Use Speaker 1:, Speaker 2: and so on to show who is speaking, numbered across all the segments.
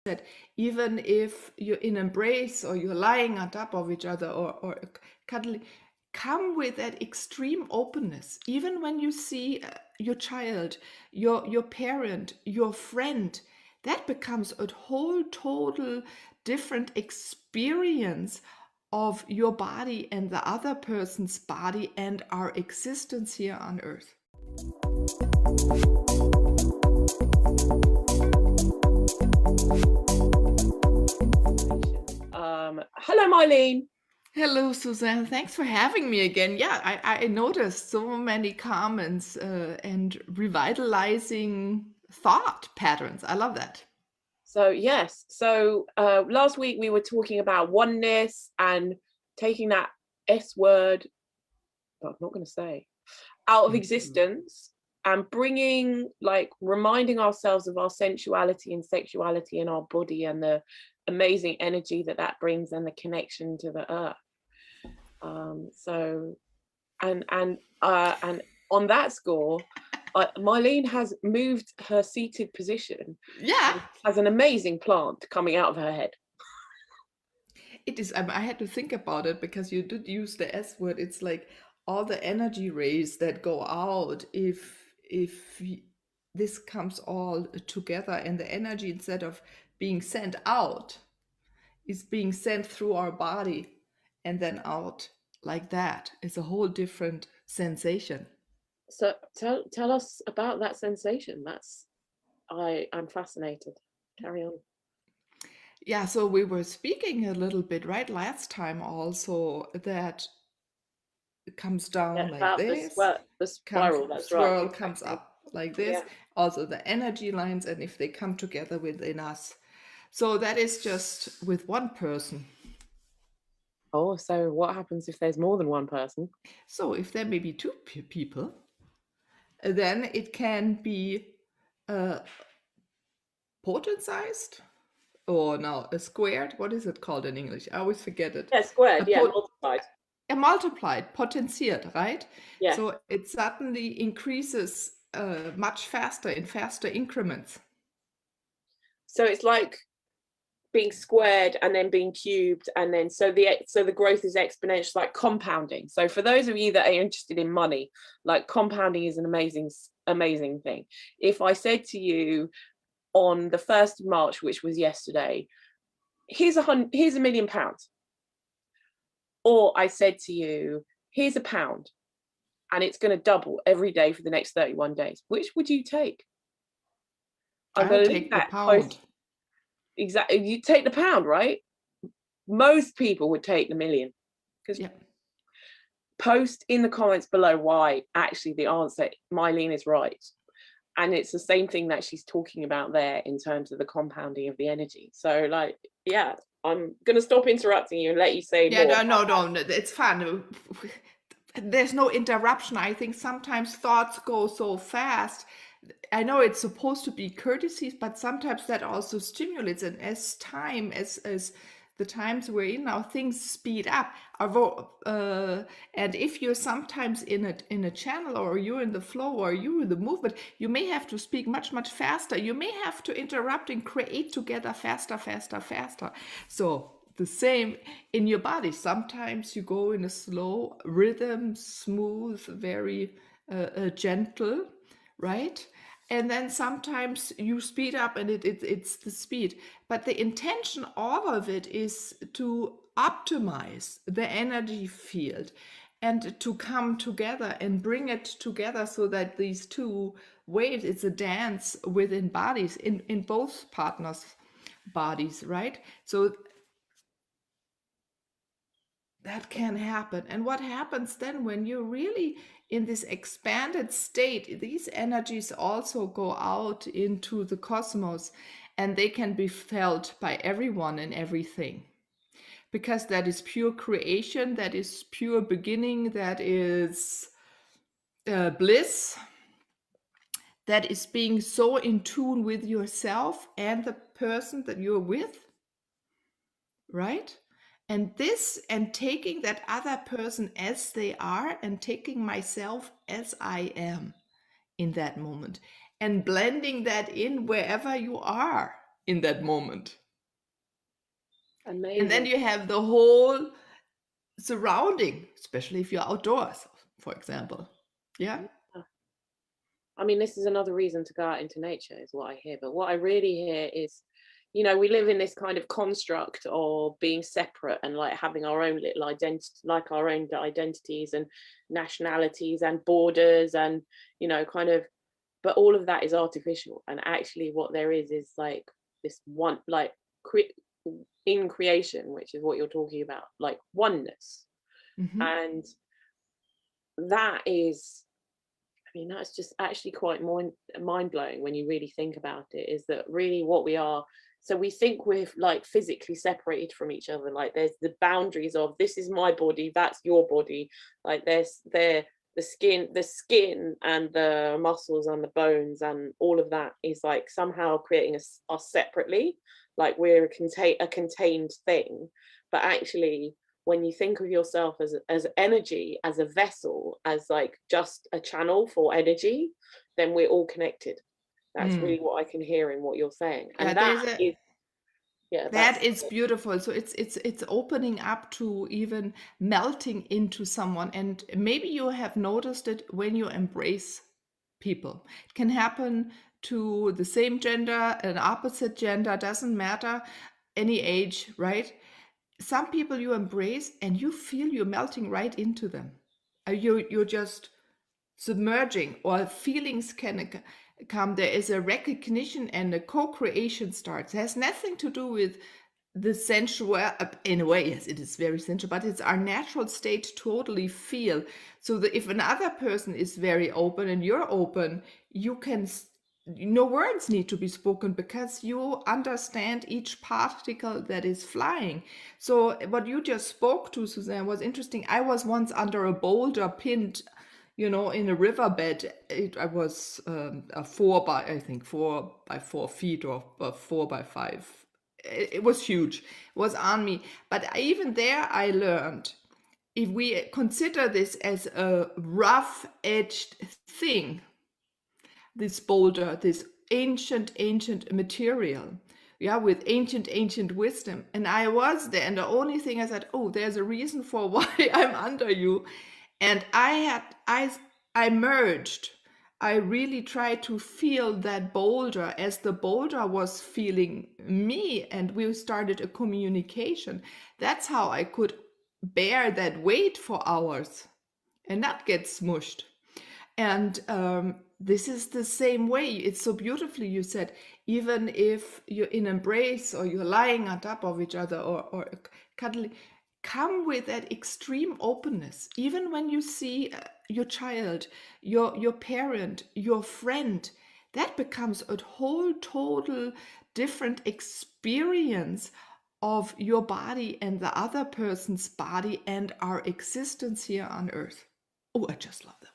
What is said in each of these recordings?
Speaker 1: that even if you're in embrace or you're lying on top of each other or cuddling, come with that extreme openness. Even when you see your child, your parent, your friend, that becomes a whole total different experience of your body and the other person's body and our existence here on earth.
Speaker 2: Hello, Mylene.
Speaker 1: Hello, Suzanne. Thanks for having me again. Yeah, I noticed so many comments and revitalizing thought patterns. I love that.
Speaker 2: So yes, last week we were talking about oneness and taking that S word, I'm not going to say, out of existence and bringing, like, reminding ourselves of our sensuality and sexuality in our body and the amazing energy that brings and the connection to the earth. And on that score, Mylene has moved her seated position.
Speaker 1: Yeah,
Speaker 2: Has an amazing plant coming out of her head.
Speaker 1: it is. I had to think about it because you did use the S word. It's like all the energy rays that go out if this comes all together, and the energy, instead of being sent out, is being sent through our body and then out like that. It's a whole different sensation.
Speaker 2: So tell us about that sensation. I'm fascinated. Carry on.
Speaker 1: Yeah, so we were speaking a little bit right last time also that it comes down like
Speaker 2: About
Speaker 1: this,
Speaker 2: the spiral. That's
Speaker 1: swirl
Speaker 2: right.
Speaker 1: comes
Speaker 2: Exactly.
Speaker 1: up like this.
Speaker 2: Yeah.
Speaker 1: Also the energy lines, and if they come together within us. So that is just with one person.
Speaker 2: Oh, so what happens if there's more than one person?
Speaker 1: So if there may be two people, then it can be potentized, or now a squared. What is it called in English? I always forget it.
Speaker 2: Yeah, squared. Yeah, multiplied.
Speaker 1: Multiplied, potentiert, right?
Speaker 2: Yeah.
Speaker 1: So it suddenly increases much faster in faster increments.
Speaker 2: So it's like being squared and then being cubed, and then so the growth is exponential, like compounding. So for those of you that are interested in money, like, compounding is an amazing thing. If I said to you on the 1st of March, which was yesterday, here's £1 million, or I said to you, here's £1, and it's going to double every day for the next 31 days, which would you take? I'm going to leave that post. Exactly. You take the £1, right? Most people would take the million. Because post in the comments below why actually the answer, Mylene is right. And it's the same thing that she's talking about there in terms of the compounding of the energy. So, like, yeah, I'm going to stop interrupting you and let you say more.
Speaker 1: Yeah, no, it's fun. There's no interruption. I think sometimes thoughts go so fast. I know it's supposed to be courtesies, but sometimes that also stimulates. And as the times we're in now, things speed up. And if you're sometimes in a channel, or you're in the flow, or you're in the movement, you may have to speak much, much faster. You may have to interrupt and create together faster. So the same in your body. Sometimes you go in a slow rhythm, smooth, very gentle, right? And then sometimes you speed up, and it's the speed. But the intention, all of it, is to optimize the energy field and to come together and bring it together so that these two waves, it's a dance within bodies, in both partners' bodies, right? So that can happen. And what happens then when you're really in this expanded state, these energies also go out into the cosmos, and they can be felt by everyone and everything, because that is pure creation, that is pure beginning, that is bliss, that is being so in tune with yourself and the person that you're with, right? And taking that other person as they are, and taking myself as I am in that moment, and blending that in wherever you are. in that moment.
Speaker 2: Amazing.
Speaker 1: And then you have the whole surrounding, especially if you're outdoors, for example. Yeah.
Speaker 2: I mean, this is another reason to go out into nature, is what I hear. But what I really hear is, you know, we live in this kind of construct of being separate and like having our own little identity, like our own identities and nationalities and borders and, you know, kind of, but all of that is artificial. And actually what there is like this one, like in creation, which is what you're talking about, like oneness.
Speaker 1: Mm-hmm.
Speaker 2: And that is, I mean, that's just actually quite mind-blowing when you really think about it, is that really what we are. So we think we're like physically separated from each other, like there's the boundaries of this is my body, that's your body, like there's the skin and the muscles and the bones and all of that is like somehow creating us separately, like we're a contained thing. But actually, when you think of yourself as energy, as a vessel, as like just a channel for energy, then we're all connected. That's really what I can hear in what you're saying. And
Speaker 1: that is beautiful. So it's opening up to even melting into someone. And maybe you have noticed it when you embrace people. It can happen to the same gender, an opposite gender, doesn't matter, any age, right? Some people you embrace and you feel you're melting right into them. You're just submerging, or feelings can come. There is a recognition and a co-creation starts. It has nothing to do with the sensual, in a way, yes, it is very sensual, but it's our natural state to totally feel. So that if another person is very open and you're open, you can, no words need to be spoken because you understand each particle that is flying. So what you just spoke to, Suzanne, was interesting. I was once under a boulder pinned, in a riverbed. I was a 4 by 4 feet or 4 by 5. It was huge. It was on me. But even there, I learned, if we consider this as a rough-edged thing, this boulder, this ancient material, with ancient wisdom. And I was there, and the only thing I said, oh, there's a reason for why I'm under you. And I merged. I really tried to feel that boulder as the boulder was feeling me, and we started a communication. That's how I could bear that weight for hours and not get smushed. And this is the same way. It's so beautifully you said, even if you're in embrace or you're lying on top of each other or cuddling, come with that extreme openness. Even when you see your child, your parent, your friend, that becomes a whole total different experience of your body and the other person's body and our existence here on earth. Oh, I just love that one.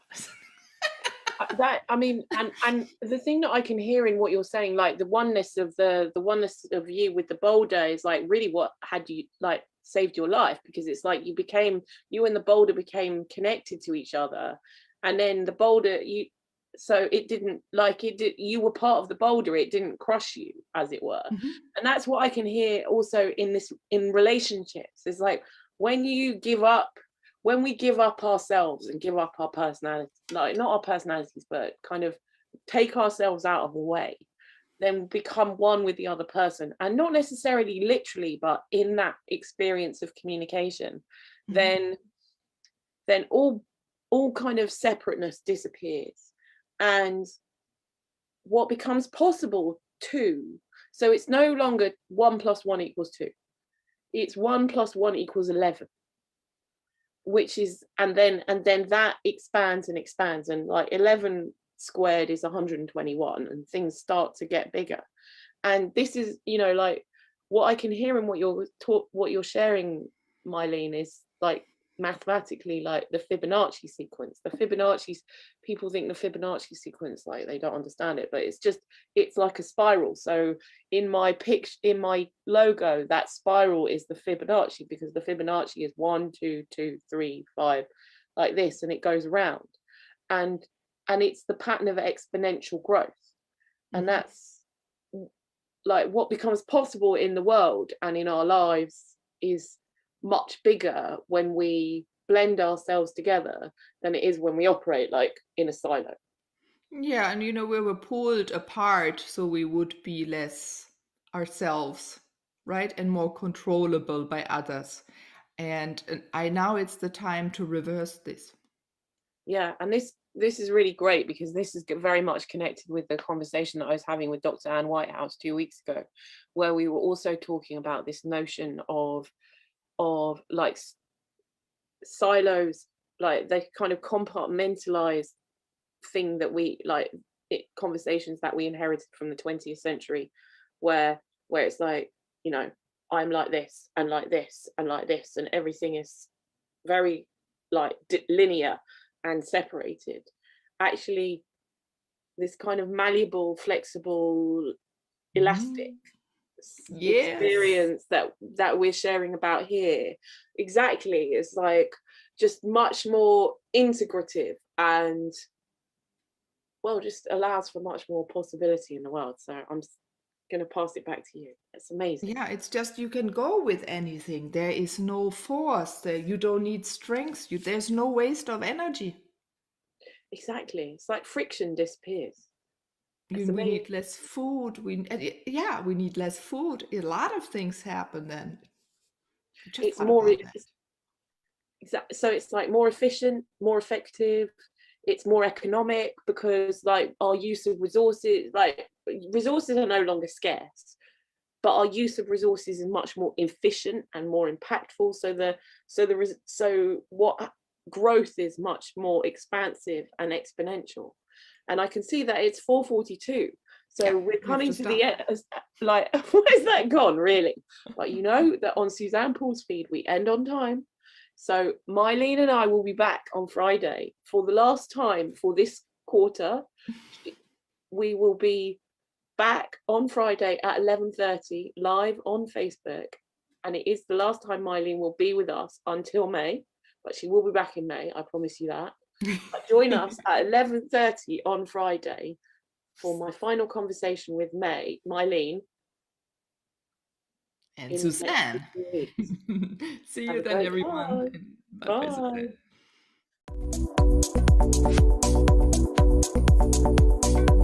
Speaker 2: That, I mean, and the thing that I can hear in what you're saying, like the oneness of the oneness of you with the boulder, is like really what had you like saved your life, because it's like you and the boulder became connected to each other, and then the boulder, you were part of the boulder, it didn't crush you, as it were.
Speaker 1: Mm-hmm.
Speaker 2: And that's what I can hear also in relationships, is like when we give up ourselves and give up our personality, like not our personalities, but kind of take ourselves out of the way, then become one with the other person, and not necessarily literally, but in that experience of communication, mm-hmm. then all kind of separateness disappears, and what becomes possible too. So it's no longer 1 + 1 = 2. It's 1 + 1 = 11. Which is, and then that expands and expands, and like 11 squared is 121, and things start to get bigger. And this is, like what I can hear in what you're sharing, Mylene, is like mathematically like the Fibonacci sequence. People think the Fibonacci sequence, like they don't understand it, but it's like a spiral. So in my logo, that spiral is the Fibonacci, because the Fibonacci is 1 2 2 3 5, like this, and it goes around, and it's the pattern of exponential growth. And that's like what becomes possible in the world and in our lives is much bigger when we blend ourselves together than it is when we operate like in a silo.
Speaker 1: Yeah, and we were pulled apart so we would be less ourselves, right? And more controllable by others. And now it's the time to reverse this.
Speaker 2: Yeah, and this is really great because this is very much connected with the conversation that I was having with Dr. Anne Whitehouse 2 weeks ago, where we were also talking about this notion of like silos, like they kind of compartmentalize thing that we like conversations that we inherited from the 20th century, where it's like, I'm like this and like this and like this, and everything is very like linear and separated. Actually, this kind of malleable, flexible, elastic experience that we're sharing about here, exactly, is like just much more integrative and, well, just allows for much more possibility in the world. So I'm going to pass it back to you. It's amazing.
Speaker 1: Yeah, it's just you can go with anything. There is no force there. You don't need strength. There's no waste of energy.
Speaker 2: Exactly. It's like friction disappears.
Speaker 1: We need less food. We need less food. A lot of things happen then.
Speaker 2: It's more so it's like more efficient, more effective. It's more economic because like our use of resources are no longer scarce, but our use of resources is much more efficient and more impactful. So what growth is much more expansive and exponential. And I can see that it's 4:42. So we're coming to the end. Like, where is that gone, really? But you know that on Suzanne Paul's feed, we end on time. So Mylene and I will be back on Friday for the last time for this quarter. We will be back on Friday at 11:30 live on Facebook. And it is the last time Mylene will be with us until May, but she will be back in May, I promise you that. But join us at 11:30 on Friday for my final conversation with Mylene.
Speaker 1: And Suzanne. See you then, everyone.
Speaker 2: Bye. Bye.